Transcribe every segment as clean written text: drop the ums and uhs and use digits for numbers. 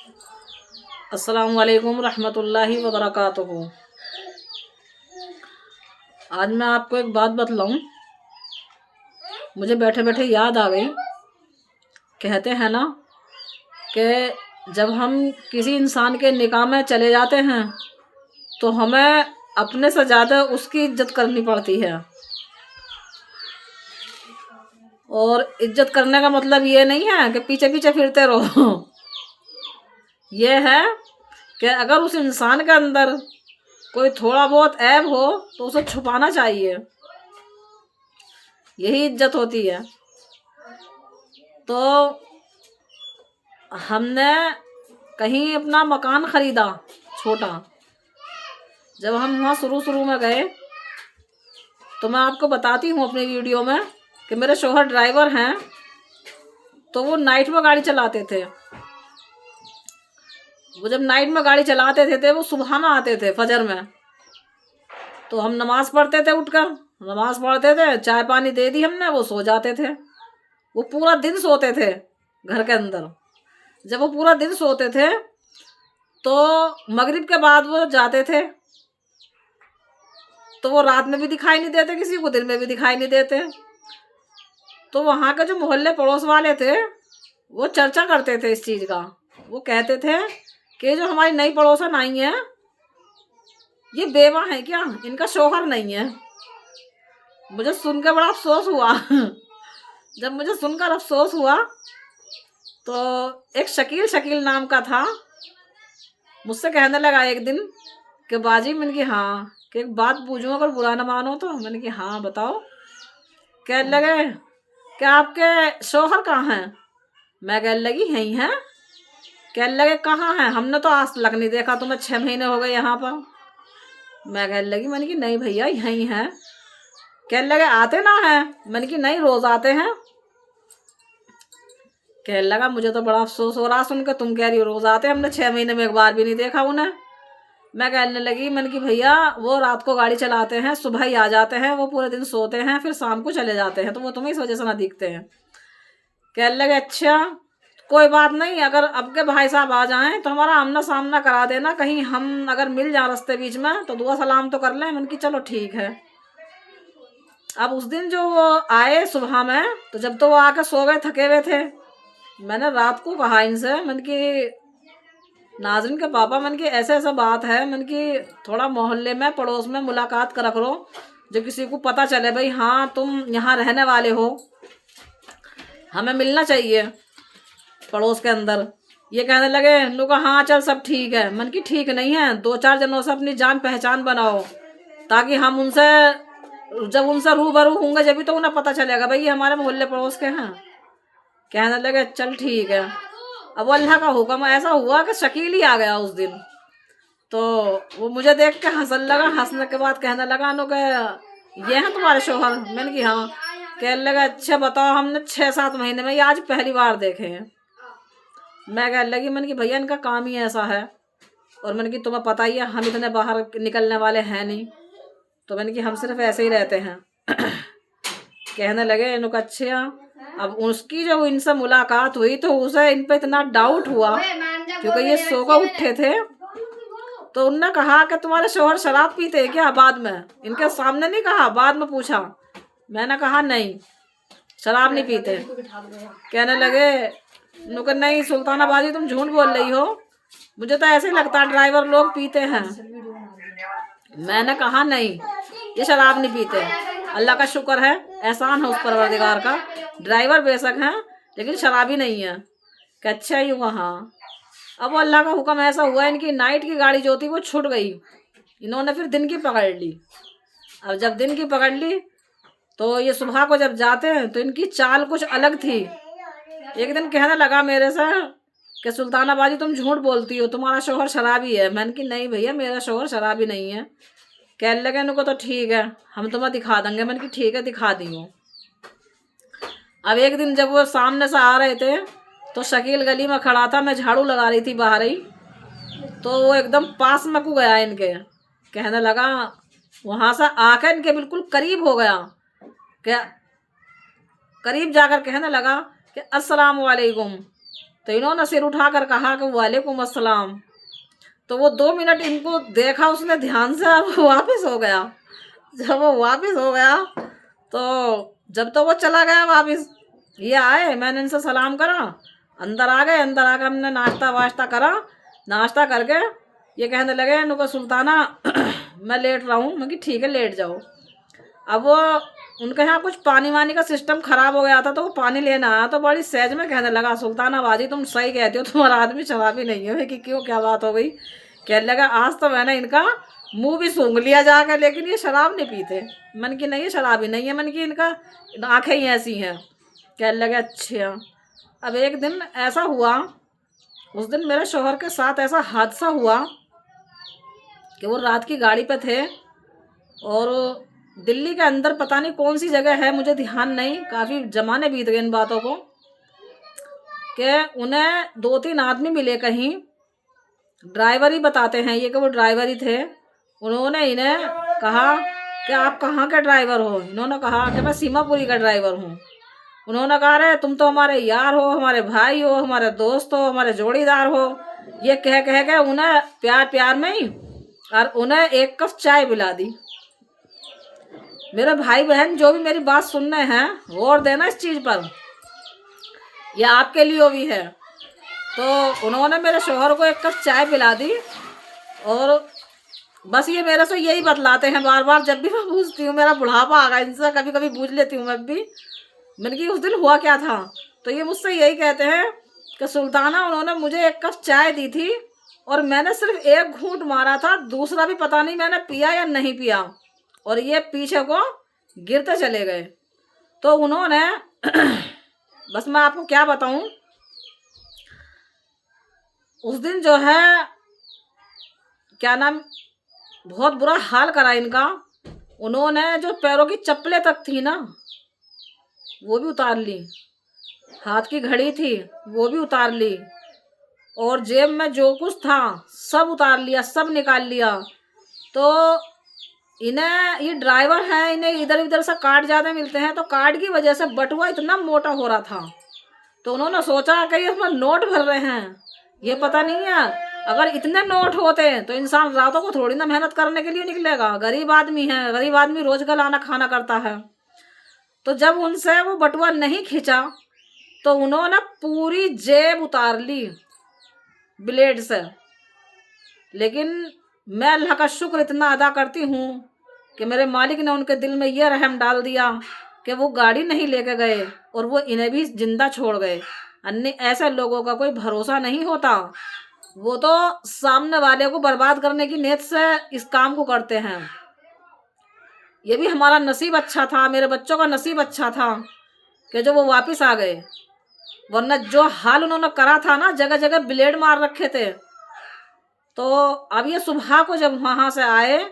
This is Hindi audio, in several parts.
अस्सलामु अलैकुम रहमतुल्लाहि व बरकातुहू। आज मैं आपको एक बात बतलाऊं, मुझे बैठे बैठे याद आ गई। कहते हैं ना कि जब हम किसी इंसान के निकाह में चले जाते हैं तो हमें अपने से ज़्यादा उसकी इज्जत करनी पड़ती है। और इज्जत करने का मतलब ये नहीं है कि पीछे पीछे फिरते रहो। ये है कि अगर उस इंसान के अंदर कोई थोड़ा बहुत ऐब हो तो उसे छुपाना चाहिए, यही इज्जत होती है। तो हमने कहीं अपना मकान ख़रीदा छोटा। जब हम वहाँ शुरू में गए तो मैं आपको बताती हूँ अपनी वीडियो में कि मेरे शौहर ड्राइवर हैं, तो वो नाइट में गाड़ी चलाते थे। वो जब नाइट में गाड़ी चलाते थे वो सुबह में आते थे फजर में। तो हम नमाज़ पढ़ते थे, उठकर नमाज़ पढ़ते थे, चाय पानी दे दी हमने, वो सो जाते थे। वो पूरा दिन सोते थे घर के अंदर। जब वो पूरा दिन सोते थे तो मगरिब के बाद वो जाते थे, तो वो रात में भी दिखाई नहीं देते, किसी को दिन में भी दिखाई नहीं देते। तो वहाँ के जो मोहल्ले पड़ोस वाले थे वो चर्चा करते थे इस चीज़ का। वो कहते थे कि जो हमारी नई पड़ोसन आई हैं ये बेवा है क्या, इनका शौहर नहीं है। मुझे सुनकर बड़ा अफसोस हुआ। जब मुझे सुनकर अफसोस हुआ तो एक शकील नाम का था, मुझसे कहने लगा एक दिन कि बाजी, मैंने कि हाँ, कि एक बात पूछूं अगर बुरा ना मानो तो। मैंने कि हाँ बताओ। कहने लगे कि आपके शौहर कहाँ हैं? मैं कहने लगी यहीं हैं। कहने लगे कहाँ हैं? हमने तो आज तक नहीं देखा, तुम्हें 6 महीने हो गए यहाँ पर। मैं कहने लगी, मैंने कि नहीं भैया यहीं हैं। कहने लगे आते ना हैं? मैंने कि नहीं, रोज आते हैं। कहने लगा मुझे तो बड़ा अफसोस हो रहा सुनकर, तुम कह रही हो रोज आते हैं, हमने 6 महीने में एक बार भी नहीं देखा उन्हें। मैं कहने लगी, मैंने कि भैया वो रात को गाड़ी चलाते हैं, सुबह ही आ जाते हैं, वो पूरे दिन सोते हैं, फिर शाम को चले जाते हैं, तो वो तुम्हें इस वजह से ना दिखते हैं। कहने लगे अच्छा कोई बात नहीं, अगर अब के भाई साहब आ जाएं तो हमारा आमना सामना करा देना, कहीं हम अगर मिल जाए रास्ते बीच में तो दुआ सलाम तो कर लें। मैंने कि चलो ठीक है। अब उस दिन जो वो आए सुबह में, तो जब तो वो आके सो गए, थके हुए थे। मैंने रात को कहा इनसे, मैंने कि नाज़रीन के पापा, मैंने कि ऐसा ऐसा बात है, मैंने कि थोड़ा मोहल्ले में पड़ोस में मुलाकात कर करो, जो किसी को पता चले भाई हाँ तुम यहाँ रहने वाले हो, हमें मिलना चाहिए पड़ोस के अंदर। ये कहने लगे, नु कहा हाँ चल सब ठीक है। मन की ठीक नहीं है, 2-4 जनों से अपनी जान पहचान बनाओ, ताकि हम उनसे जब उनसे रूबरू होंगे जब भी तो उन्हें पता चलेगा भाई ये हमारे मोहल्ले पड़ोस के हैं। कहने लगे चल ठीक है। अब अल्लाह का हुक्म ऐसा हुआ कि शकील ही आ गया उस दिन। तो वो मुझे देख के हंसने लगा, हंसने के बाद कहने लगा नो के ये हैं तुम्हारे शौहर? मैंने कि हाँ। कहने लगा अच्छा बताओ, हमने 6-7 महीने में ये आज पहली बार देखे हैं। मैं कहने लगी, मैंने कि भैया इनका काम ही ऐसा है, और मैंने कि तुम्हें पता ही है हम इतने बाहर निकलने वाले हैं नहीं, तो मैंने कि हम सिर्फ ऐसे ही रहते हैं। कहने लगे इनको अच्छा। अब उसकी जब इनसे मुलाकात हुई तो उसे इन पे इतना डाउट हुआ, क्योंकि ये सो कर उठे थे, तो उनने कहा कि तुम्हारे शौहर शराब पीते हैं क्या? बाद में इनके सामने नहीं कहा, बाद में पूछा। मैंने कहा नहीं शराब नहीं पीते। कहने लगे नुकर नहीं सुल्ताना बाजी तुम झूठ बोल रही हो, मुझे तो ऐसे ही लगता है ड्राइवर लोग पीते हैं। मैंने कहा नहीं ये शराब नहीं पीते, अल्लाह का शुक्र है, एहसान है उस परवरदिगार का, ड्राइवर बेशक हैं लेकिन शराबी नहीं है। कि अच्छा ही हुआ हाँ। अब वो अल्लाह का हुक्म ऐसा हुआ, इनकी नाइट की गाड़ी जो थी वो छूट गई, इन्होंने फिर दिन की पकड़ ली। अब जब दिन की पकड़ ली तो ये सुबह को जब जाते हैं तो इनकी चाल कुछ अलग थी। एक दिन कहने लगा मेरे से कि सुल्ताना बाजी तुम झूठ बोलती हो, तुम्हारा शौहर शराबी है। मैंने कि नहीं भैया मेरा शौहर शराबी नहीं है। कहने लगे इनको तो ठीक है हम तुम्हें दिखा देंगे। मैंने कि ठीक है दिखा दी हूँ। अब एक दिन जब वो सामने से आ रहे थे तो शकील गली में खड़ा था, मैं झाड़ू लगा रही थी बाहर ही, तो वो एकदम पास में को गया इनके। कहने लगा वहाँ से आकर इनके बिल्कुल करीब हो गया, क्या करीब जाकर कहने लगा कि अस्सलाम वालेकुम। तो इन्होंने सिर उठाकर कहा कि वालेकुम अस्सलाम। तो वो 2 मिनट इनको देखा उसने ध्यान से, अब वो वापस हो गया। जब वो वापस हो गया तो जब तो वो चला गया वापस, ये आए, मैंने इनसे सलाम करा, अंदर आ गए। अंदर आकर हमने नाश्ता वाश्ता करा। नाश्ता करके ये कहने लगे इनको, सुल्ताना मैं लेट रहा हूँ। मैं कि ठीक है लेट जाओ। अब वो उनके यहाँ कुछ पानी वानी का सिस्टम खराब हो गया था, तो वो पानी लेना आया, तो बड़ी सहज में कहने लगा, सुल्ताना बाजी तुम सही कहती हो, तुम्हारा आदमी शराबी नहीं है। मैं कि क्यों, क्या बात हो गई? कहने लगा आज तो मैंने इनका मुंह भी सूंघ लिया जाकर, लेकिन ये शराब नहीं पीते। मन की नहीं, ये शराबी नहीं है, मन की इनका आंखें ही ऐसी हैं। कहने लगे अच्छा। अब एक दिन ऐसा हुआ, उस दिन मेरे शौहर के साथ ऐसा हादसा हुआ कि वो रात की गाड़ी पे थे और दिल्ली के अंदर पता नहीं कौन सी जगह है, मुझे ध्यान नहीं, काफ़ी जमाने बीत गए इन बातों को, कि उन्हें 2-3 आदमी मिले कहीं, ड्राइवर ही बताते हैं ये कि वो ड्राइवर ही थे। उन्होंने इन्हें कहा कि आप कहाँ के ड्राइवर हो? इन्होंने कहा कि मैं सीमापुरी का ड्राइवर हूँ। उन्होंने कहा अरे तुम तो हमारे यार हो, हमारे भाई हो, हमारे दोस्त हो, हमारे जोड़ीदार हो। ये कह कह के उन्हें प्यार प्यार में ही और उन्हें 1 कप चाय पिला दी। मेरे भाई बहन जो भी मेरी बात सुन रहे हैं, गौर देना इस चीज़ पर, यह आपके लिए भी है। तो उन्होंने मेरे शौहर को 1 कप चाय पिला दी और बस ये मेरे से यही बतलाते हैं बार बार, जब भी मैं पूछती हूँ, मेरा बुढ़ापा आ गया इनसे, कभी कभी पूछ लेती हूँ मैं भी, मैंने कि उस दिन हुआ क्या था। तो ये मुझसे यही कहते हैं कि सुल्ताना उन्होंने मुझे 1 कप चाय दी थी और मैंने सिर्फ 1 घूंट मारा था, दूसरा भी पता नहीं मैंने पिया या नहीं पिया, और ये पीछे को गिरते चले गए। तो उन्होंने बस मैं आपको क्या बताऊं, उस दिन जो है क्या नाम, बहुत बुरा हाल करा इनका। उन्होंने जो पैरों की चप्पलें तक थी ना वो भी उतार ली, हाथ की घड़ी थी वो भी उतार ली, और जेब में जो कुछ था सब उतार लिया, सब निकाल लिया। तो इन्हें, ये ड्राइवर हैं, इन्हें इधर उधर से कार्ड ज़्यादा मिलते हैं, तो कार्ड की वजह से बटुआ इतना मोटा हो रहा था। तो उन्होंने सोचा कि ये इसमें नोट भर रहे हैं, ये पता नहीं है अगर इतने नोट होते तो इंसान रातों को थोड़ी ना मेहनत करने के लिए निकलेगा, गरीब आदमी है, गरीब आदमी रोज गलाना खाना करता है। तो जब उनसे वो बटुआ नहीं खींचा तो उन्होंने पूरी जेब उतार ली ब्लेड से। लेकिन मैं अल्लाह का शुक्र इतना अदा करती हूँ कि मेरे मालिक ने उनके दिल में यह रहम डाल दिया कि वो गाड़ी नहीं लेके गए और वो इन्हें भी जिंदा छोड़ गए। अन्य ऐसे लोगों का कोई भरोसा नहीं होता, वो तो सामने वाले को बर्बाद करने की नीयत से इस काम को करते हैं। ये भी हमारा नसीब अच्छा था, मेरे बच्चों का नसीब अच्छा था कि जो वो वापस आ गए, वरना जो हाल उन्होंने करा था ना, जगह जगह ब्लेड मार रखे थे। तो अब ये सुबह को जब वहाँ से आए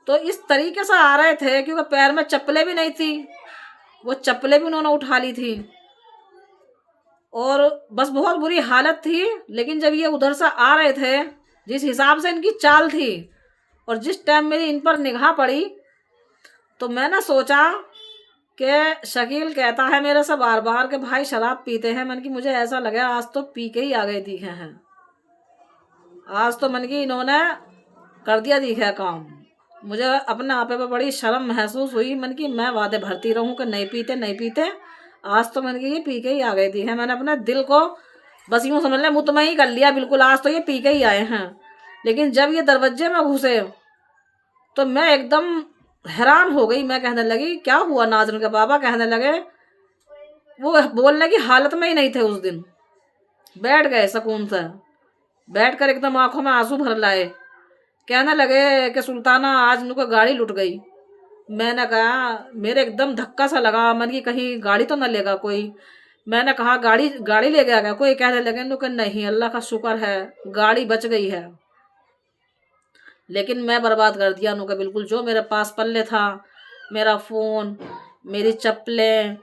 तो इस तरीके से आ रहे थे, क्योंकि पैर में चप्पलें भी नहीं थी, वो चप्पलें भी उन्होंने उठा ली थी और बस बहुत बुरी हालत थी। लेकिन जब ये उधर से आ रहे थे, जिस हिसाब से इनकी चाल थी और जिस टाइम मेरी इन पर निगाह पड़ी, तो मैंने सोचा कि शकील कहता है मेरे से बार बार कि भाई शराब पीते हैं। मन की मुझे ऐसा लगा आज तो पी के ही आ गए दिखे हैं, आज तो मन की इन्होंने कर दिया दिखा काम। मुझे अपने आप पे बड़ी शर्म महसूस हुई। मन की मैं वादे भरती रहूं कि नहीं पीते नहीं पीते, आज तो मन की ये पी के ही आ गई थी है। मैंने अपने दिल को बस यूँ समझ लें मुतमईन कर लिया बिल्कुल, आज तो ये पी के ही आए हैं। लेकिन जब ये दरवाजे में घुसे तो मैं एकदम हैरान हो गई। मैं कहने लगी क्या हुआ नाज़रीन के बाबा? कहने लगे वो बोलने की हालत में ही नहीं थे उस दिन, बैठ गए सुकून से, बैठ कर एकदम आंखों में आंसू भर लाए। कहने लगे कि सुल्ताना आज उनको गाड़ी लुट गई। मैंने कहा, मेरे एकदम धक्का सा लगा, मन की कहीं गाड़ी तो न लेगा कोई। मैंने कहा गाड़ी गाड़ी ले गया क्या कोई? कहने लगे नुके नहीं, अल्लाह का शुक्र है गाड़ी बच गई है, लेकिन मैं बर्बाद कर दिया नुके बिल्कुल। जो मेरे पास पल्ले था, मेरा फ़ोन, मेरी चप्पलें,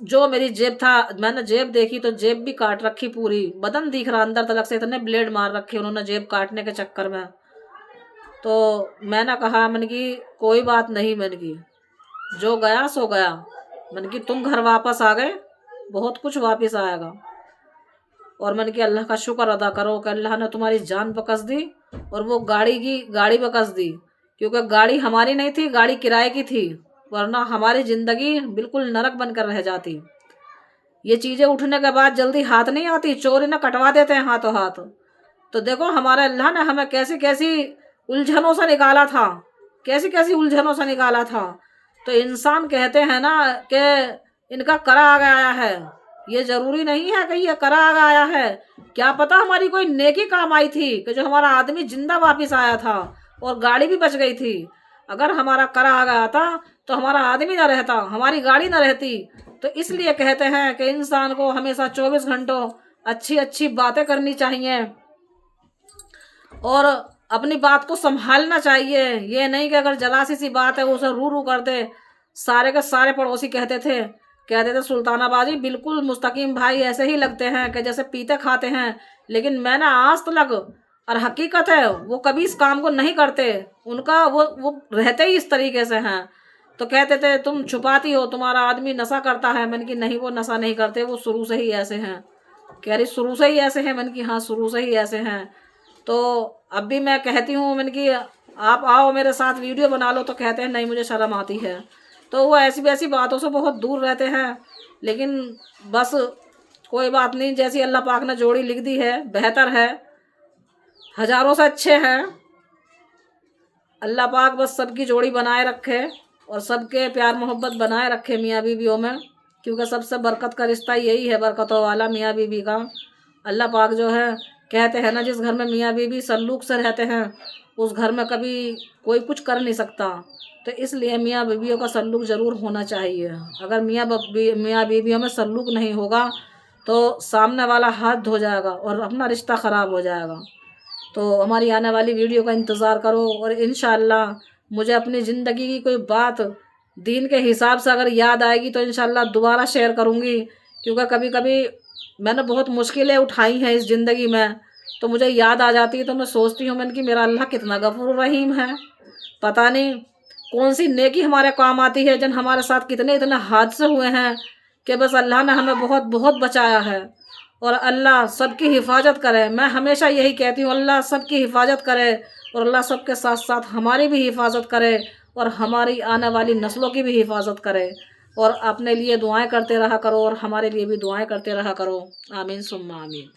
जो मेरी जेब था, मैंने जेब देखी तो जेब भी काट रखी, पूरी बदन दिख रहा अंदर तलक से, इतने ब्लेड मार रखे उन्होंने जेब काटने के चक्कर में। तो मैंने कहा मन की कोई बात नहीं, मन की जो गया सो गया, मन की तुम घर वापस आ गए, बहुत कुछ वापस आएगा। और मैंने कि अल्लाह का शुक्र अदा करो कि अल्लाह ने तुम्हारी जान बकस दी और वो गाड़ी बकस दी, क्योंकि गाड़ी हमारी नहीं थी, गाड़ी किराए की थी, वरना हमारी ज़िंदगी बिल्कुल नरक बनकर रह जाती। ये चीज़ें उठने के बाद जल्दी हाथ नहीं आती, चोर इन्हें कटवा देते हैं हाथों हाथ। तो देखो हमारे अल्लाह ने हमें कैसी कैसी उलझनों से निकाला था, कैसी कैसी उलझनों से निकाला था। तो इंसान कहते हैं ना कि इनका करा आ गया है, ये ज़रूरी नहीं है कि ये करा आ गया है। क्या पता हमारी कोई नेकी काम आई थी कि जो हमारा आदमी जिंदा वापस आया था और गाड़ी भी बच गई थी। अगर हमारा करा आ गया था तो हमारा आदमी ना रहता, हमारी गाड़ी ना रहती। तो इसलिए कहते हैं कि इंसान को हमेशा 24 घंटों अच्छी अच्छी बातें करनी चाहिए और अपनी बात को संभालना चाहिए। ये नहीं कि अगर जरा सी बात है उसे रू रू कर दे। सारे के सारे पड़ोसी कहते थे सुल्तानाबाजी बिल्कुल मुस्तकीम भाई ऐसे ही लगते हैं कि जैसे पीते खाते हैं, लेकिन मैंने आज तक, और हकीकत है वो कभी इस काम को नहीं करते, उनका वो रहते ही इस तरीके से हैं। तो कहते थे तुम छुपाती हो, तुम्हारा आदमी नशा करता है। मैंने कि नहीं, वो नशा नहीं करते, वो शुरू से ही ऐसे हैं। कह रही शुरू से ही ऐसे हैं। मैंने कि हाँ, शुरू से ही ऐसे हैं। तो अब भी मैं कहती हूँ, मैंने कि आप आओ मेरे साथ वीडियो बना लो, तो कहते हैं नहीं मुझे शर्म आती है। तो वो ऐसी वैसी बातों से बहुत दूर रहते हैं। लेकिन बस कोई बात नहीं, जैसी अल्लाह पाक ने जोड़ी लिख दी है बेहतर है, हज़ारों से अच्छे हैं। अल्लाह पाक बस सबकी जोड़ी बनाए रखे और सबके प्यार मोहब्बत बनाए रखे मियाँ बीवियों में, क्योंकि सबसे बरकत का रिश्ता यही है, बरकतों वाला मियाँ बीवी का। अल्लाह पाक जो है कहते हैं ना, जिस घर में मियाँ बीवी सल्लूक से रहते हैं उस घर में कभी कोई कुछ कर नहीं सकता। तो इसलिए मियाँ बीवियों का सल्लूक ज़रूर होना चाहिए। अगर मियाँ बीवियों में सल्लूक नहीं होगा तो सामने वाला हाथ धो जाएगा और अपना रिश्ता ख़राब हो जाएगा। तो हमारी आने वाली वीडियो का इंतज़ार करो और इंशाअल्लाह मुझे अपनी ज़िंदगी की कोई बात दीन के हिसाब से अगर याद आएगी तो इंशाअल्लाह दोबारा शेयर करूँगी। क्योंकि कभी कभी मैंने बहुत मुश्किलें उठाई हैं इस ज़िंदगी में, तो मुझे याद आ जाती है, तो मैं सोचती हूँ मैंने कि मेरा अल्लाह कितना गफूर रहीम है। पता नहीं कौन सी नेकी हमारे काम आती है, जिन हमारे साथ कितने इतने हादसे हुए हैं कि बस अल्लाह ने हमें बहुत बहुत बचाया है। और अल्लाह सबकी हिफाजत करे। मैं हमेशा यही कहती हूँ, अल्लाह सबकी हिफाजत करे और अल्लाह सबके साथ साथ हमारी भी हिफाजत करे और हमारी आने वाली नस्लों की भी हिफाजत करे। और अपने लिए दुआएं करते रहा करो और हमारे लिए भी दुआएं करते रहा करो। आमीन सुम्मा आमीन।